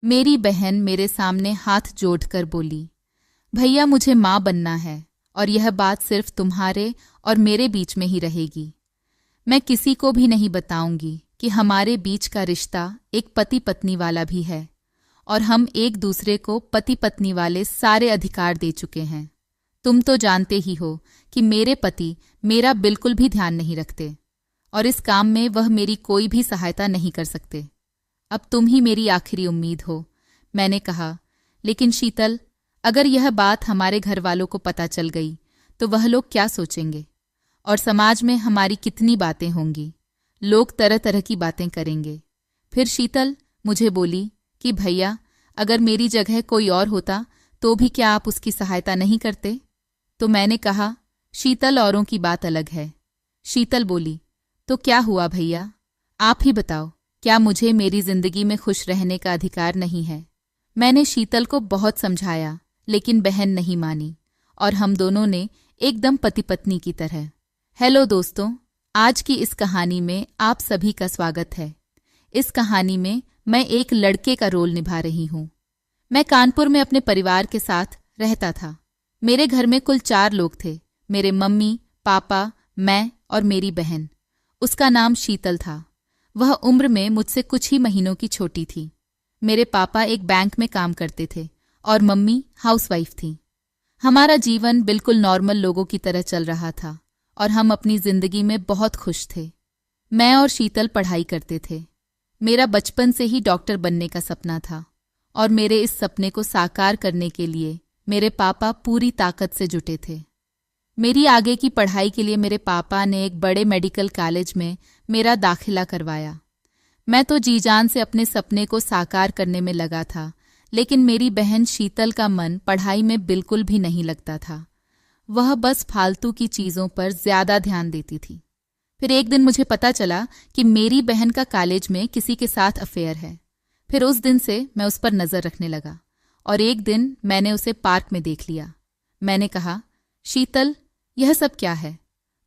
मेरी बहन मेरे सामने हाथ जोड़कर बोली, भैया मुझे माँ बनना है और यह बात सिर्फ तुम्हारे और मेरे बीच में ही रहेगी। मैं किसी को भी नहीं बताऊंगी कि हमारे बीच का रिश्ता एक पति पत्नी वाला भी है और हम एक दूसरे को पति पत्नी वाले सारे अधिकार दे चुके हैं। तुम तो जानते ही हो कि मेरे पति मेरा बिल्कुल भी ध्यान नहीं रखते और इस काम में वह मेरी कोई भी सहायता नहीं कर सकते। अब तुम ही मेरी आखिरी उम्मीद हो। मैंने कहा, लेकिन शीतल, अगर यह बात हमारे घर वालों को पता चल गई तो वह लोग क्या सोचेंगे और समाज में हमारी कितनी बातें होंगी। लोग तरह तरह की बातें करेंगे। फिर शीतल मुझे बोली कि भैया, अगर मेरी जगह कोई और होता तो भी क्या आप उसकी सहायता नहीं करते? तो मैंने कहा, शीतल, औरों की बात अलग है। शीतल बोली, तो क्या हुआ भैया, आप ही बताओ, क्या मुझे मेरी जिंदगी में खुश रहने का अधिकार नहीं है? मैंने शीतल को बहुत समझाया, लेकिन बहन नहीं मानी और हम दोनों ने एकदम पति पत्नी की तरह। हेलो दोस्तों, आज की इस कहानी में आप सभी का स्वागत है। इस कहानी में मैं एक लड़के का रोल निभा रही हूँ। मैं कानपुर में अपने परिवार के साथ रहता था। मेरे घर में कुल 4 लोग थे। मेरे मम्मी, पापा, मैं और मेरी बहन। उसका नाम शीतल था। वह उम्र में मुझसे कुछ ही महीनों की छोटी थी। मेरे पापा एक बैंक में काम करते थे और मम्मी हाउसवाइफ थी। हमारा जीवन बिल्कुल नॉर्मल लोगों की तरह चल रहा था और हम अपनी जिंदगी में बहुत खुश थे। मैं और शीतल पढ़ाई करते थे। मेरा बचपन से ही डॉक्टर बनने का सपना था और मेरे इस सपने को साकार करने के लिए मेरे पापा पूरी ताकत से जुटे थे। मेरी आगे की पढ़ाई के लिए मेरे पापा ने एक बड़े मेडिकल कॉलेज में मेरा दाखिला करवाया। मैं तो जी जान से अपने सपने को साकार करने में लगा था, लेकिन मेरी बहन शीतल का मन पढ़ाई में बिल्कुल भी नहीं लगता था। वह बस फालतू की चीज़ों पर ज्यादा ध्यान देती थी। फिर एक दिन मुझे पता चला कि मेरी बहन का कॉलेज में किसी के साथ अफेयर है। फिर उस दिन से मैं उस पर नज़र रखने लगा और एक दिन मैंने उसे पार्क में देख लिया। मैंने कहा, शीतल, यह सब क्या है?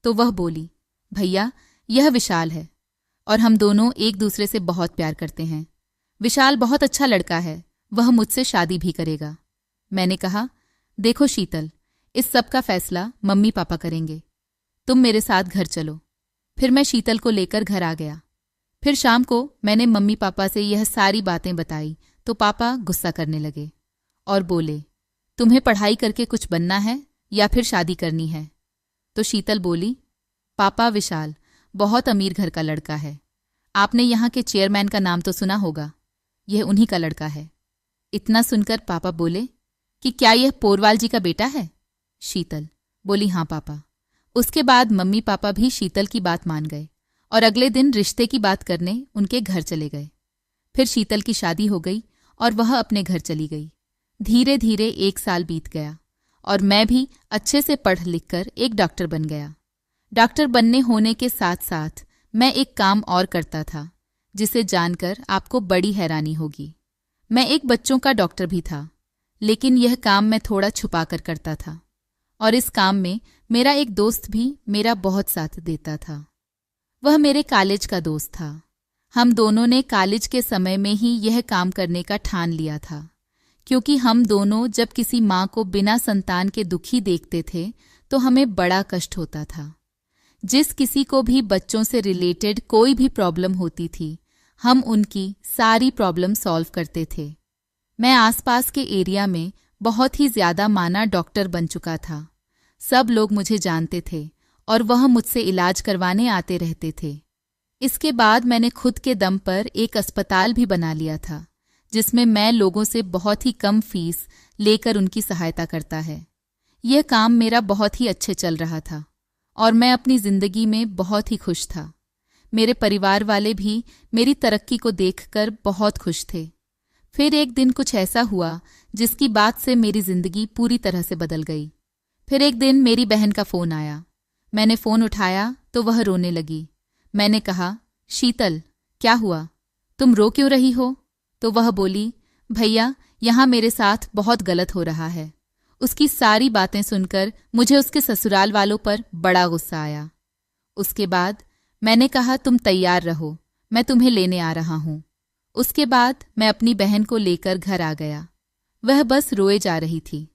तो वह बोली, भैया, यह विशाल है और हम दोनों एक दूसरे से बहुत प्यार करते हैं। विशाल बहुत अच्छा लड़का है, वह मुझसे शादी भी करेगा। मैंने कहा, देखो शीतल, इस सब का फैसला मम्मी पापा करेंगे। तुम मेरे साथ घर चलो। फिर मैं शीतल को लेकर घर आ गया। फिर शाम को मैंने मम्मी पापा से यह सारी बातें बताई तो पापा गुस्सा करने लगे और बोले, तुम्हें पढ़ाई करके कुछ बनना है या फिर शादी करनी है? तो शीतल बोली, पापा, विशाल बहुत अमीर घर का लड़का है। आपने यहाँ के चेयरमैन का नाम तो सुना होगा, यह उन्हीं का लड़का है। इतना सुनकर पापा बोले कि क्या यह पोरवाल जी का बेटा है? शीतल बोली, हाँ पापा। उसके बाद मम्मी पापा भी शीतल की बात मान गए और अगले दिन रिश्ते की बात करने उनके घर चले गए। फिर शीतल की शादी हो गई और वह अपने घर चली गई। धीरे धीरे 1 साल बीत गया और मैं भी अच्छे से पढ़ लिख कर एक डॉक्टर बन गया। डॉक्टर बनने होने के साथ साथ मैं एक काम और करता था जिसे जानकर आपको बड़ी हैरानी होगी। मैं एक बच्चों का डॉक्टर भी था, लेकिन यह काम मैं थोड़ा छुपा कर करता था और इस काम में मेरा एक दोस्त भी मेरा बहुत साथ देता था। वह मेरे कॉलेज का दोस्त था। हम दोनों ने कॉलेज के समय में ही यह काम करने का ठान लिया था, क्योंकि हम दोनों जब किसी माँ को बिना संतान के दुखी देखते थे तो हमें बड़ा कष्ट होता था। जिस किसी को भी बच्चों से रिलेटेड कोई भी प्रॉब्लम होती थी, हम उनकी सारी प्रॉब्लम सॉल्व करते थे। मैं आसपास के एरिया में बहुत ही ज्यादा माना डॉक्टर बन चुका था। सब लोग मुझे जानते थे और वह मुझसे इलाज करवाने आते रहते थे। इसके बाद मैंने खुद के दम पर एक अस्पताल भी बना लिया था, जिसमें मैं लोगों से बहुत ही कम फीस लेकर उनकी सहायता करता है। यह काम मेरा बहुत ही अच्छे चल रहा था और मैं अपनी जिंदगी में बहुत ही खुश था। मेरे परिवार वाले भी मेरी तरक्की को देखकर बहुत खुश थे। फिर एक दिन कुछ ऐसा हुआ जिसकी बात से मेरी जिंदगी पूरी तरह से बदल गई। फिर एक दिन मेरी बहन का फोन आया। मैंने फोन उठाया तो वह रोने लगी। मैंने कहा, शीतल, क्या हुआ? तुम रो क्यों रही हो? तो वह बोली, भैया, यहाँ मेरे साथ बहुत गलत हो रहा है। उसकी सारी बातें सुनकर मुझे उसके ससुराल वालों पर बड़ा गुस्सा आया। उसके बाद मैंने कहा, तुम तैयार रहो, मैं तुम्हें लेने आ रहा हूँ। उसके बाद मैं अपनी बहन को लेकर घर आ गया। वह बस रोए जा रही थी।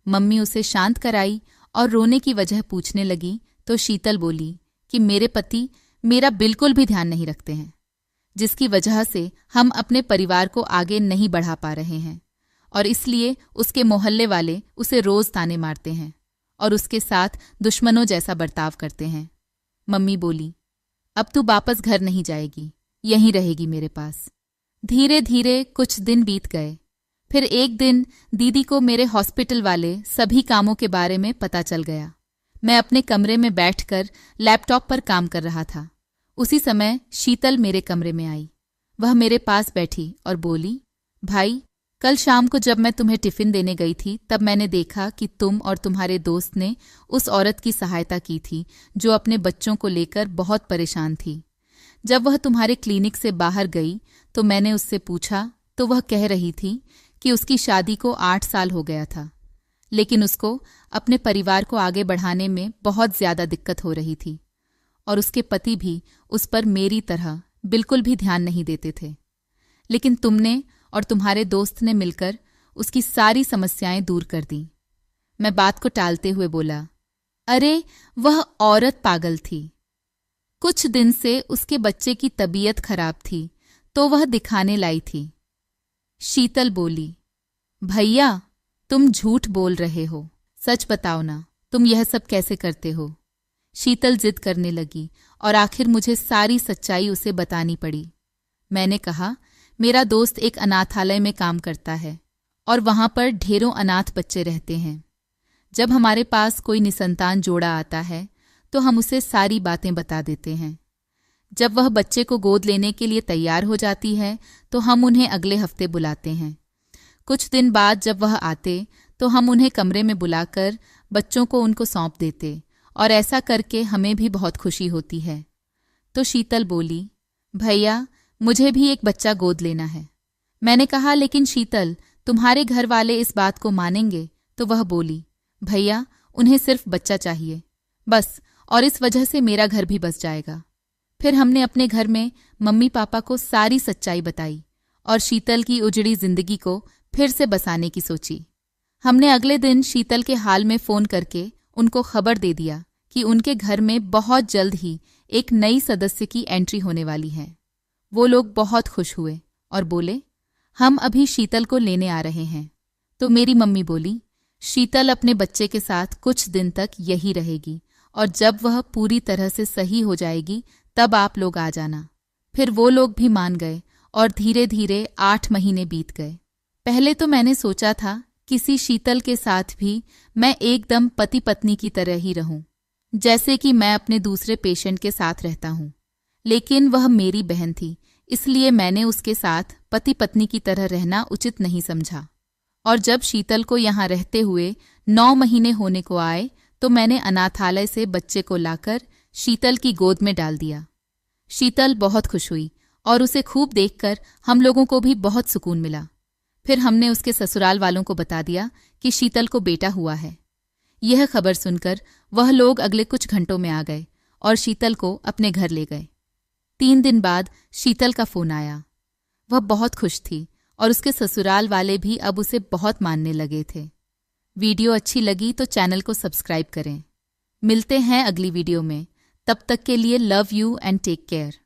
मम्मी उसे शांत कराई और रोने की वजह पूछने लगी तो शीतल बोली कि मेरे पति मेरा बिल्कुल भी ध्यान नहीं रखते हैं, जिसकी वजह से हम अपने परिवार को आगे नहीं बढ़ा पा रहे हैं, और इसलिए उसके मोहल्ले वाले उसे रोज ताने मारते हैं और उसके साथ दुश्मनों जैसा बर्ताव करते हैं। मम्मी बोली, अब तू वापस घर नहीं जाएगी, यहीं रहेगी मेरे पास। धीरे धीरे कुछ दिन बीत गए। फिर एक दिन दीदी को मेरे हॉस्पिटल वाले सभी कामों के बारे में पता चल गया। मैं अपने कमरे में बैठकर लैपटॉप पर काम कर रहा था। उसी समय शीतल मेरे कमरे में आई। वह मेरे पास बैठी और बोली, भाई, कल शाम को जब मैं तुम्हें टिफिन देने गई थी तब मैंने देखा कि तुम और तुम्हारे दोस्त ने उस औरत की सहायता की थी जो अपने बच्चों को लेकर बहुत परेशान थी। जब वह तुम्हारे क्लिनिक से बाहर गई तो मैंने उससे पूछा तो वह कह रही थी कि उसकी शादी को 8 साल हो गया था, लेकिन उसको अपने परिवार को आगे बढ़ाने में बहुत ज्यादा दिक्कत हो रही थी और उसके पति भी उस पर मेरी तरह बिल्कुल भी ध्यान नहीं देते थे। लेकिन तुमने और तुम्हारे दोस्त ने मिलकर उसकी सारी समस्याएं दूर कर दी। मैं बात को टालते हुए बोला, अरे वह औरत पागल थी। कुछ दिन से उसके बच्चे की तबीयत खराब थी तो वह दिखाने लाई थी। शीतल बोली, भैया, तुम झूठ बोल रहे हो, सच बताओ ना, तुम यह सब कैसे करते हो? शीतल जिद करने लगी और आखिर मुझे सारी सच्चाई उसे बतानी पड़ी। मैंने कहा, मेरा दोस्त एक अनाथालय में काम करता है और वहां पर ढेरों अनाथ बच्चे रहते हैं। जब हमारे पास कोई निसंतान जोड़ा आता है तो हम उसे सारी बातें बता देते हैं। जब वह बच्चे को गोद लेने के लिए तैयार हो जाती है तो हम उन्हें अगले हफ्ते बुलाते हैं। कुछ दिन बाद जब वह आते तो हम उन्हें कमरे में बुलाकर बच्चों को उनको सौंप देते और ऐसा करके हमें भी बहुत खुशी होती है। तो शीतल बोली, भैया, मुझे भी एक बच्चा गोद लेना है। मैंने कहा, लेकिन शीतल, तुम्हारे घर वाले इस बात को मानेंगे? तो वह बोली, भैया, उन्हें सिर्फ बच्चा चाहिए बस, और इस वजह से मेरा घर भी बस जाएगा। फिर हमने अपने घर में मम्मी पापा को सारी सच्चाई बताई और शीतल की उजड़ी जिंदगी को फिर से बसाने की सोची। हमने अगले दिन शीतल के हाल में फोन करके उनको खबर दे दिया कि उनके घर में बहुत जल्द ही एक नई सदस्य की एंट्री होने वाली है। वो लोग बहुत खुश हुए और बोले, हम अभी शीतल को लेने आ रहे हैं। तो मेरी मम्मी बोली, शीतल अपने बच्चे के साथ कुछ दिन तक यही रहेगी और जब वह पूरी तरह से सही हो जाएगी तब आप लोग आ जाना। फिर वो लोग भी मान गए और धीरे धीरे 8 महीने बीत गए। पहले तो मैंने सोचा था किसी शीतल के साथ भी मैं एकदम पति पत्नी की तरह ही रहूं, जैसे कि मैं अपने दूसरे पेशेंट के साथ रहता हूं। लेकिन वह मेरी बहन थी, इसलिए मैंने उसके साथ पति पत्नी की तरह रहना उचित नहीं समझा। और जब शीतल को यहाँ रहते हुए 9 महीने होने को आए तो मैंने अनाथालय से बच्चे को लाकर शीतल की गोद में डाल दिया। शीतल बहुत खुश हुई और उसे खूब देखकर हम लोगों को भी बहुत सुकून मिला। फिर हमने उसके ससुराल वालों को बता दिया कि शीतल को बेटा हुआ है। यह खबर सुनकर वह लोग अगले कुछ घंटों में आ गए और शीतल को अपने घर ले गए। 3 दिन बाद शीतल का फोन आया। वह बहुत खुश थी और उसके ससुराल वाले भी अब उसे बहुत मानने लगे थे। वीडियो अच्छी लगी तो चैनल को सब्सक्राइब करें। मिलते हैं अगली वीडियो में। तब तक के लिए love you and take care.